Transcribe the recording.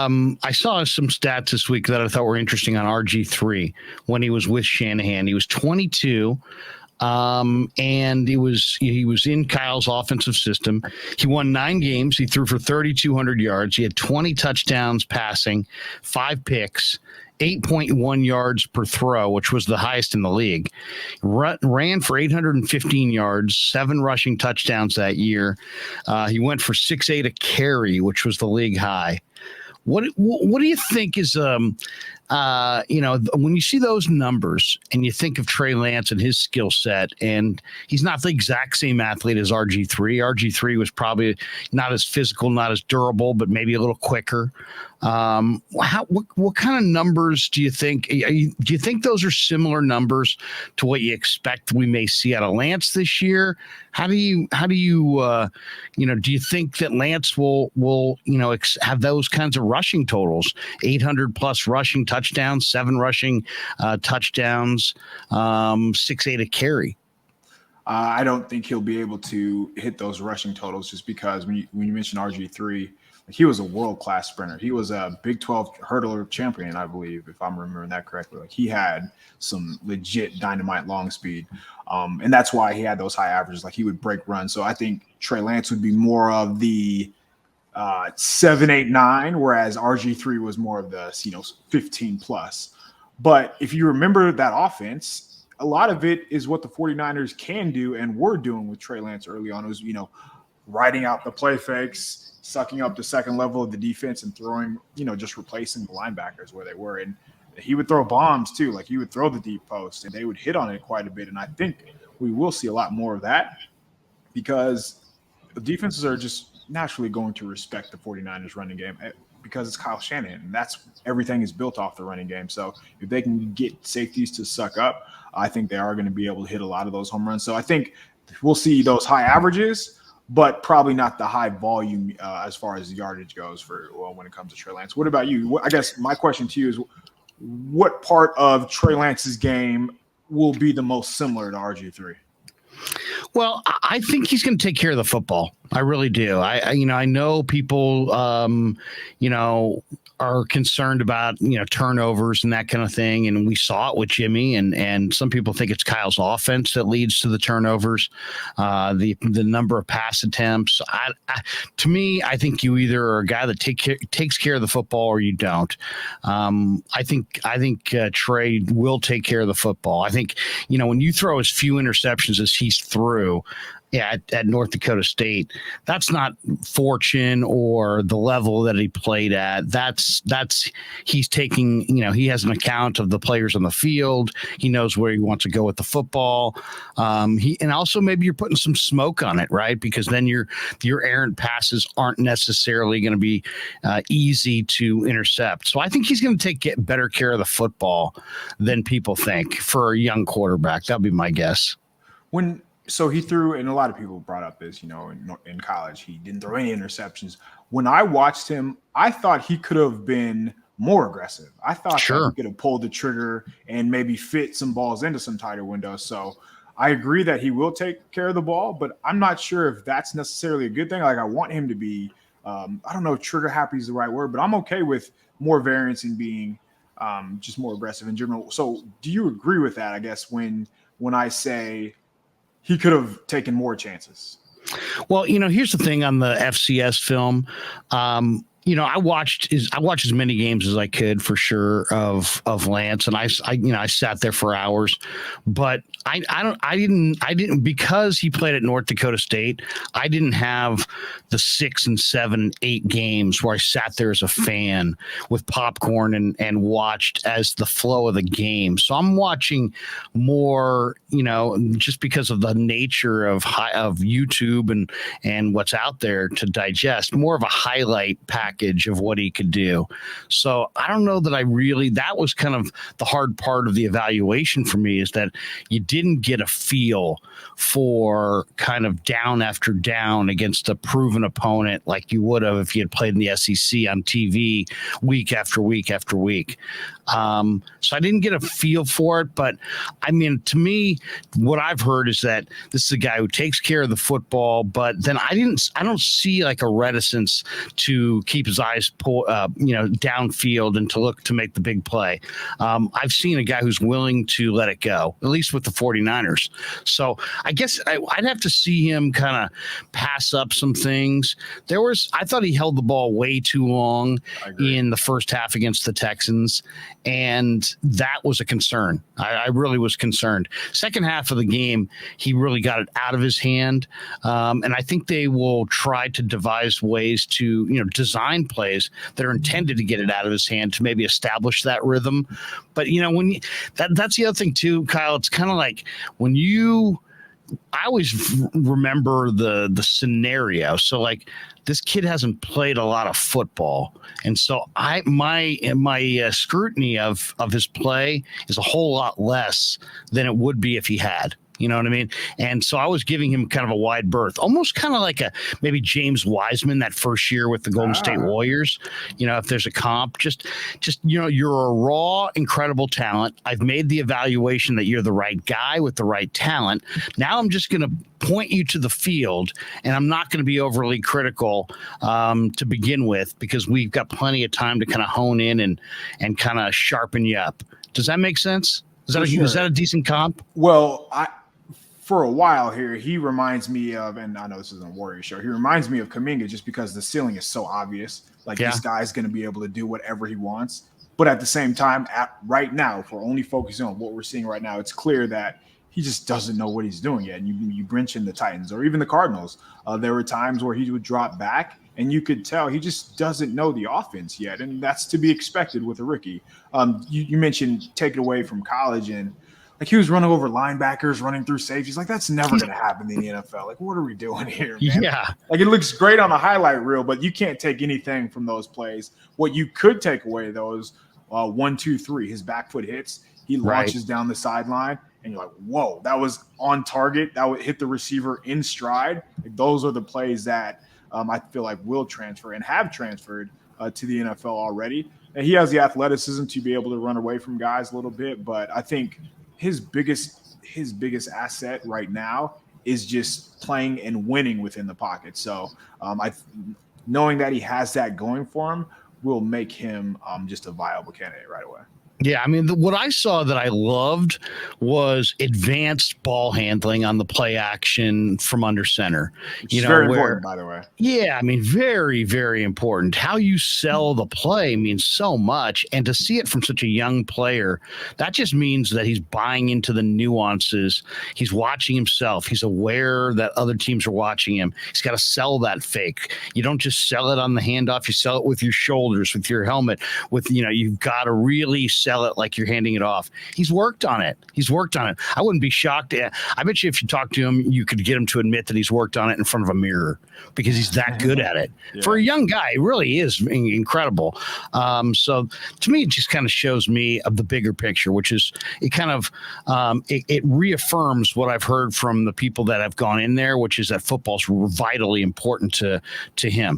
I saw some stats this week that I thought were interesting on RG3 when he was with Shanahan. He was 22. And he was in Kyle's offensive system. He won 9 games. He threw for 3,200 yards. He had 20 touchdowns passing, 5 picks, 8.1 yards per throw, which was the highest in the league. Ran for 815 yards, 7 rushing touchdowns that year. He went for 6.8 a carry, which was the league high. What do you think is when you see those numbers and you think of Trey Lance and his skill set, and he's not the exact same athlete as RG3. RG3 was probably not as physical, not as durable, but maybe a little quicker. What kind of numbers do you think? Do you think those are similar numbers to what you expect we may see out of Lance this year? Do you think that Lance will have those kinds of rushing totals, 800 plus rushing touchdowns, 7 rushing touchdowns, 6.8 a carry? I don't think he'll be able to hit those rushing totals just because when you mentioned RG3, he was a world-class sprinter. He was a Big 12 hurdler champion, I believe, if I'm remembering that correctly. Like, he had some legit dynamite long speed. And that's why he had those high averages. Like, he would break runs. So I think Trey Lance would be more of the 7, 8, 9, whereas RG3 was more of the 15 plus. But if you remember that offense, a lot of it is what the 49ers can do and were doing with Trey Lance early on. It was, riding out the play fakes, sucking up the second level of the defense and throwing, just replacing the linebackers where they were. And he would throw bombs too. Like, he would throw the deep post and they would hit on it quite a bit. And I think we will see a lot more of that because the defenses are just naturally going to respect the 49ers running game because it's Kyle Shanahan. And that's everything is built off the running game. So if they can get safeties to suck up, I think they are going to be able to hit a lot of those home runs. So I think we'll see those high averages, but probably not the high volume as far as the yardage goes when it comes to Trey Lance. What about you? I guess my question to you is, what part of Trey Lance's game will be the most similar to RG3? Well, I think he's going to take care of the football. I really do. I know people, are concerned about, turnovers and that kind of thing. And we saw it with Jimmy and some people think it's Kyle's offense that leads to the turnovers, the number of pass attempts. To me, I think you either are a guy that takes care of the football or you don't. I think Trey will take care of the football. I think, when you throw as few interceptions as he's threw, at North Dakota State, that's not fortune or the level that he played at. That's he's taking, he has an account of the players on the field. He knows where he wants to go with the football. And also maybe you're putting some smoke on it, right? Because then your errant passes aren't necessarily going to be easy to intercept. So I think he's going to get better care of the football than people think for a young quarterback. That'd be my guess. So he threw, and a lot of people brought up this, in college, he didn't throw any interceptions. When I watched him, I thought he could have been more aggressive. I thought that he could have pulled the trigger and maybe fit some balls into some tighter windows. So I agree that he will take care of the ball, but I'm not sure if that's necessarily a good thing. Like, I want him to be, I don't know if trigger happy is the right word, but I'm okay with more variance and being just more aggressive in general. So do you agree with that, I guess, when I say he could have taken more chances? Well, here's the thing on the FCS film. I watched as many games as I could for sure of Lance, and I sat there for hours, but I didn't because he played at North Dakota State. I didn't have the 6 and 7, 8 games where I sat there as a fan with popcorn and watched as the flow of the game. So I'm watching more, just because of the nature of YouTube and what's out there to digest, more of a highlight package of what he could do. So I don't know that that was kind of the hard part of the evaluation for me, is that you didn't get a feel for kind of down after down against a proven opponent like you would have if you had played in the SEC on TV week after week after week. So I didn't get a feel for it, but I mean, to me, what I've heard is that this is a guy who takes care of the football, but then I don't see like a reticence to keep keep his eyes downfield and to look to make the big play. I've seen a guy who's willing to let it go, at least with the 49ers. So I guess I'd have to see him kind of pass up some things. I thought he held the ball way too long in the first half against the Texans, and that was a concern. I really was concerned. Second half of the game, he really got it out of his hand, and I think they will try to devise ways to design plays that are intended to get it out of his hand to maybe establish that rhythm. But that's the other thing too, Kyle. It's kind of like when I always remember the scenario. So like this kid hasn't played a lot of football. And so my scrutiny of his play is a whole lot less than it would be if he had. You know what I mean? And so I was giving him kind of a wide berth, almost kind of like maybe James Wiseman that first year with the Golden State Warriors. If there's a comp, just you're a raw, incredible talent. I've made the evaluation that you're the right guy with the right talent. Now I'm just going to point you to the field, and I'm not going to be overly critical to begin with, because we've got plenty of time to kind of hone in and kind of sharpen you up. Does that make sense? Is that a decent comp? Well, for a while here, he reminds me of, and I know this isn't a Warrior show, he reminds me of Kuminga just because the ceiling is so obvious. This guy's going to be able to do whatever he wants. But at the same time, right now, if we're only focusing on what we're seeing right now, it's clear that he just doesn't know what he's doing yet. And you mentioned the Titans or even the Cardinals. There were times where he would drop back, and you could tell he just doesn't know the offense yet. And that's to be expected with a rookie. You mentioned take it away from college, and he was running over linebackers, running through safeties. That's never going to happen in the NFL. What are we doing here, man? Yeah. It looks great on a highlight reel, but you can't take anything from those plays. What you could take away, though, is 1, 2, 3. His back foot hits. He launches down the sideline, and you're like, whoa, that was on target. That would hit the receiver in stride. Those are the plays that I feel like will transfer and have transferred to the NFL already. And he has the athleticism to be able to run away from guys a little bit, but I think his biggest asset right now is just playing and winning within the pocket. So knowing that he has that going for him will make him just a viable candidate right away. Yeah, I mean, what I saw that I loved was advanced ball handling on the play action from under center. Which is very important, by the way. Yeah, I mean, very, very important. How you sell the play means so much. And to see it from such a young player, that just means that he's buying into the nuances. He's watching himself. He's aware that other teams are watching him. He's got to sell that fake. You don't just sell it on the handoff. You sell it with your shoulders, with your helmet, you've got to really sell it like you're handing it off. He's worked on it. I wouldn't be shocked. I bet you if you talk to him, you could get him to admit that he's worked on it in front of a mirror, because he's that good at it. Yeah. For a young guy, it really is incredible. So to me, it just kind of shows me of the bigger picture, which is it kind of it reaffirms what I've heard from the people that have gone in there, which is that football's vitally important to him.